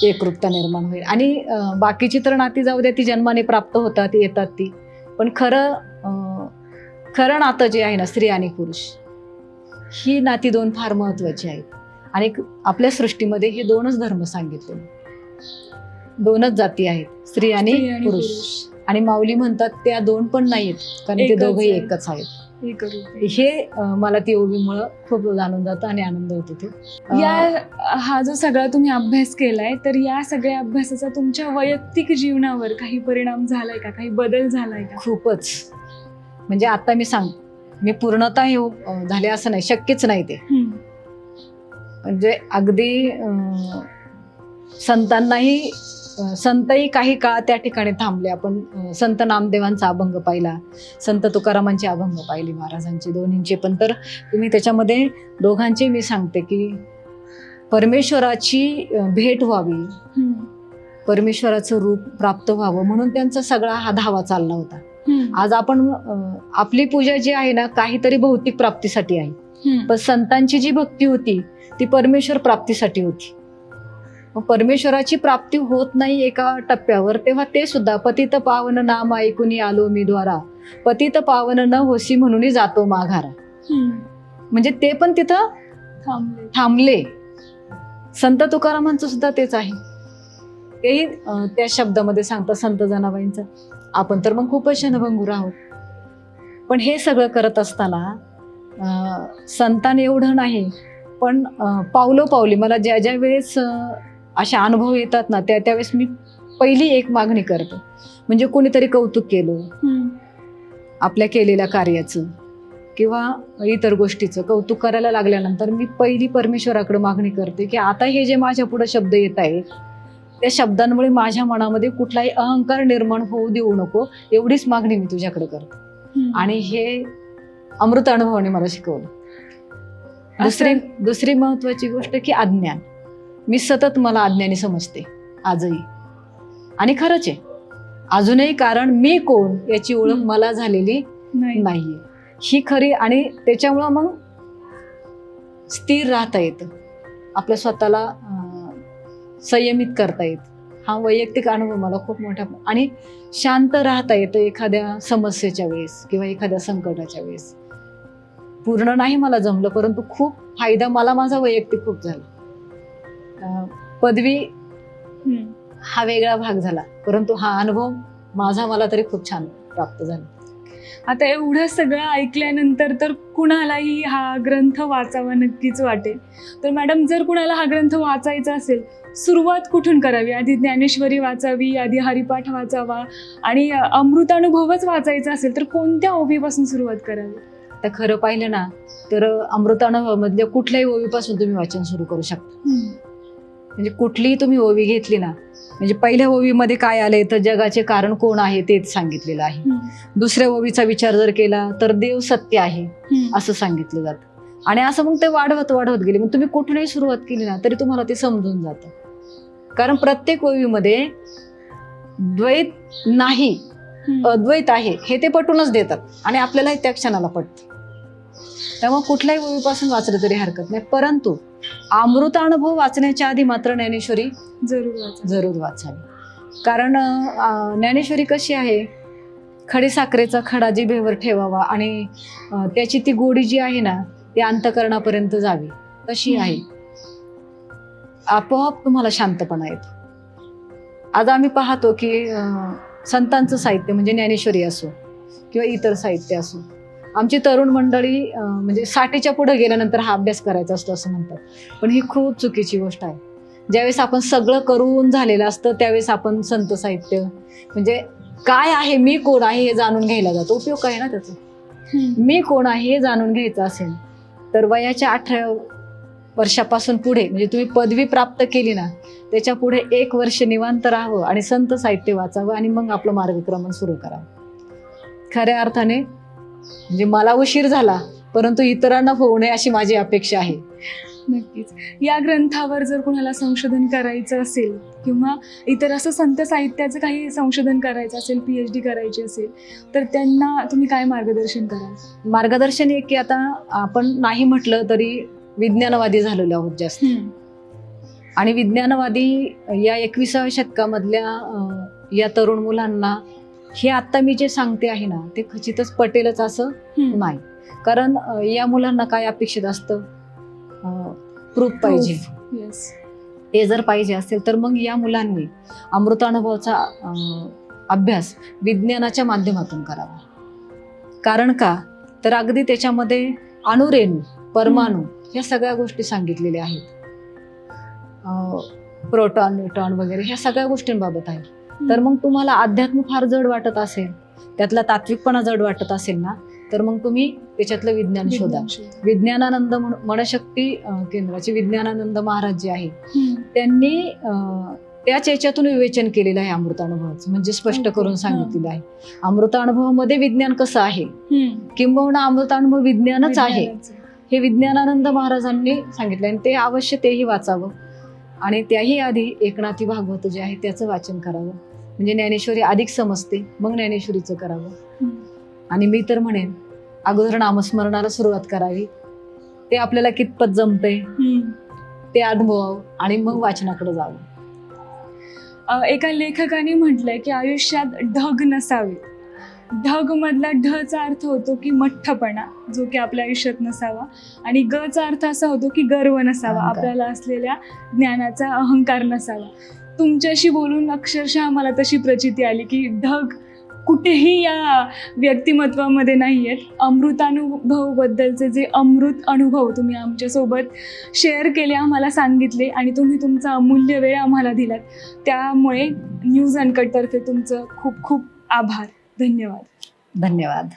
एकरूपता निर्माण होईल. आणि बाकीची तर नाती जाऊ द्या, ती जन्माने प्राप्त होतात, येतात ती, पण खरं नातं जे आहे ना, स्त्री आणि पुरुष, ही नाती दोन फार महत्वाची आहेत. आणि आपल्या सृष्टीमध्ये हे दोनच धर्म सांगितले, दोनच जाती आहेत, स्त्री आणि पुरुष. आणि माऊली म्हणतात त्या दोन पण नाहीत, कारण ते दोघंही एकच आहेत. हे मला ती ओवीमुळं खूप जाणून जातं आणि आनंद होतो. तो हा जो सगळा तुम्ही अभ्यास केलाय, तर या सगळ्या अभ्यासाचा तुमच्या वैयक्तिक जीवनावर काही परिणाम झालाय का, काही बदल झालाय का? खूपच. म्हणजे आता मी पूर्णतः झाले असं नाही, शक्यच नाही ते. म्हणजे अगदी संतही काही काळ त्या ठिकाणी थांबले. आपण संत नामदेवांचा अभंग पाहिला, संत तुकारामांची अभंग पाहिली, महाराजांची दोन्हींचे. पण तर तुम्ही त्याच्यामध्ये दोघांचे मी सांगते की परमेश्वराची भेट व्हावी, परमेश्वराचं रूप प्राप्त व्हावं, म्हणून त्यांचा सगळा हा धावा चालला होता. आज आपण आपली पूजा जी आहे ना, काहीतरी भौतिक प्राप्तीसाठी आहे, पण संतांची जी भक्ती होती ती परमेश्वर प्राप्तीसाठी होती. मग परमेश्वराची प्राप्ती होत नाही एका टप्प्यावर, तेव्हा ते सुद्धा पतित पावन नाम ऐकून आलो मी द्वारा, पतित पावन न होसी म्हणून जातो माघारा. म्हणजे ते पण तिथं थांबले. संत तुकारामांचं सुद्धा तेच आहे, तेही त्या शब्दामध्ये सांगतात संत जनाबाईंचं. आपण तर मग खूपच क्षणभंगूर आहोत. पण हे सगळं करत असताना संतान एवढं नाही, पण पावलोपावली मला ज्या ज्या वेळेस अशा अनुभव येतात ना, त्यावेळेस मी पहिली एक मागणी करते, म्हणजे कोणीतरी कौतुक केलं आपल्या केलेल्या कार्याचं किंवा इतर गोष्टीचं कौतुक करायला लागल्यानंतर मी पहिली परमेश्वराकडे मागणी करते की आता हे जे माझ्या पुढे शब्द येत आहेत, त्या शब्दांमुळे माझ्या मनामध्ये कुठलाही अहंकार निर्माण होऊ देऊ नको, एवढीच मागणी मी तुझ्याकडे करते. आणि हे अमृत अनुभवाने मला शिकवलं. दुसरी महत्वाची गोष्ट की अज्ञान. मी सतत मला अज्ञानी समजते आजही, आणि खरंच आहे अजूनही, कारण मी कोण याची ओळख मला झालेली नाहीये, ही खरी. आणि त्याच्यामुळं मग स्थिर राहता येतं, आपल्या स्वतःला संयमित करता येतं. हा वैयक्तिक अनुभव मला खूप मोठा. आणि शांत राहता येतं एखाद्या समस्येच्या वेळेस किंवा एखाद्या संकटाच्या वेळेस. पूर्ण नाही मला जमलं, परंतु खूप फायदा मला माझा वैयक्तिक खूप झाला. पदवी हा वेगळा भाग झाला, परंतु हा अनुभव मला तरी खूप छान प्राप्त झाला. आता एवढं सगळं ऐकल्यानंतर तर कुणालाही हा ग्रंथ वाचावा नक्कीच वाटेल. तर मॅडम, जर कुणाला हा ग्रंथ वाचायचा असेल, सुरुवात कुठून करावी? आधी ज्ञानेश्वरी वाचावी, आधी हरिपाठ वाचावा, आणि अमृतानुभवच वाचायचा असेल तर कोणत्या ओवीपासून सुरुवात करावी? तर खरं पाहिलं ना तर अमृतानुभवामधल्या कुठल्याही ओवीपासून तुम्ही वाचन सुरू करू शकता. म्हणजे कुठलीही तुम्ही ओवी घेतली ना, म्हणजे पहिल्या ओवीमध्ये काय आलंय तर जगाचे कारण कोण आहे तेच सांगितलेलं आहे. दुसऱ्या ओवीचा विचार जर केला तर देव सत्य आहे असं सांगितलं जातं. आणि असं मग ते वाढवत वाढवत गेले. मग तुम्ही कुठूनही सुरुवात केली ना तरी तुम्हाला ते समजून जातं. कारण प्रत्येक ओवीमध्ये द्वैत नाही, अद्वैत आहे हे ते पटवूनच देतात आणि आपल्यालाही त्या क्षणाला पटतं. त्यामुळे कुठल्याही ओवीपासून वाचलं तरी हरकत नाही. परंतु अमृतानुभव वाचण्याच्या आधी मात्र ज्ञानेश्वरी जरूर वाचावी. कारण ज्ञानेश्वरी कशी आहे, खडीसाखरेचा खडा जिभेवर ठेवावा आणि त्याची ती गोडी जी आहे ना ती अंतःकरणापर्यंत जावी तशी आहे. आपोआप तुम्हाला शांतपणा येतो. आज आम्ही पाहतो की संतांचं साहित्य म्हणजे ज्ञानेश्वरी असो किंवा इतर साहित्य असो, आमची तरुण मंडळी म्हणजे 60च्या पुढे गेल्यानंतर हा अभ्यास करायचा असतो असं म्हणतात. पण ही खूप चुकीची गोष्ट आहे. ज्यावेळेस आपण सगळं करून झालेलं असतं त्यावेळेस आपण संत साहित्य म्हणजे काय आहे, मी कोण आहे हे जाणून घ्यायला जातो. उपयोग काय ना त्याचा. मी कोण आहे हे जाणून घ्यायचं असेल तर वयाच्या 18 वर्षापासून पुढे म्हणजे तुम्ही पदवी प्राप्त केली ना त्याच्या पुढे 1 वर्ष निवांत राहावं आणि संत साहित्य वाचावं आणि मग आपलं मार्गक्रमण सुरू करावं. खऱ्या अर्थाने म्हणजे मला उशीर झाला परंतु इतरांना होऊ नये अशी माझी अपेक्षा आहे. नक्कीच. या ग्रंथावर जर कोणाला संशोधन करायचं असेल किंवा इतर असं संत साहित्याचं काही संशोधन करायचं असेल, PhD करायची असेल तर त्यांना तुम्ही काय मार्गदर्शन कराल? मार्गदर्शन एक की आता आपण नाही म्हटलं तरी विज्ञानवादी झालेलो आहोत जास्त. आणि विज्ञानवादी या 21व्या शतकामधल्या या तरुण मुलांना हे आत्ता मी जे सांगते आहे ना ते खचितच पटेलच असं नाही. कारण या मुलांना काय अपेक्षित असतं, प्रूफ पाहिजे. ते जर पाहिजे असेल तर मग या मुलांनी अमृतानुभवाचा अभ्यास विज्ञानाच्या माध्यमातून करावा. कारण का तर अगदी त्याच्यामध्ये अणुरेणू, परमाणू या सगळ्या गोष्टी सांगितलेल्या आहेत. प्रोटॉन, न्यूट्रॉन वगैरे ह्या सगळ्या गोष्टींबाबत आहे. तर मग तुम्हाला अध्यात्म फार जड वाटत असेल, त्यातला तात्विकपणा जड वाटत असेल ना तर मग तुम्ही त्याच्यातलं विज्ञान शोधा. विज्ञानानंद मनशक्ती केंद्राचे विज्ञानानंद महाराज जे आहे त्यांनी त्याच याच्यातून विवेचन केलेलं आहे अमृतानुभवाचं. म्हणजे स्पष्ट करून सांगितलेलं आहे अमृतानुभवामध्ये विज्ञान कसं आहे, किंबहुना अमृतानुभव विज्ञानच आहे हे विज्ञानानंद महाराजांनी सांगितलं. आणि ते अवश्य तेही वाचावं आणि त्याही आधी एकनाथी भागवत जे आहे त्याचं वाचन करावं. म्हणजे ज्ञानेश्वरी अधिक समजते, मग ज्ञानेश्वरीचं करावं. आणि मी तर म्हणेन अगोदर नामस्मरणाला सुरुवात करावी. ते आपल्याला कितपत जमतंय ते अनुभवावं आणि मग वाचनाकडे जावं. एका लेखकाने म्हटलंय की आयुष्यात ढग नसावे. ढग मधला ढचा अर्थ होतो की मठ्ठपणा, जो की आपल्या आयुष्यात नसावा. आणि गचा अर्थ असा होतो की गर्व नसावा, आपल्याला असलेल्या ज्ञानाचा अहंकार नसावा. तुमच्याशी बोलून अक्षरशः मला तशी प्रचिती आली की ढग कुठेही या व्यक्तिमत्वामध्ये नाही आहेत. अमृतानुभवबद्दलचे जे अमृत अनुभव तुम्ही आमच्यासोबत शेअर केले, आम्हाला सांगितले आणि तुम्ही तुमचा अमूल्य वेळ आम्हाला दिलात, त्यामुळे न्यूज अनकटतर्फे तुमचं खूप खूप आभार. धन्यवाद. धन्यवाद.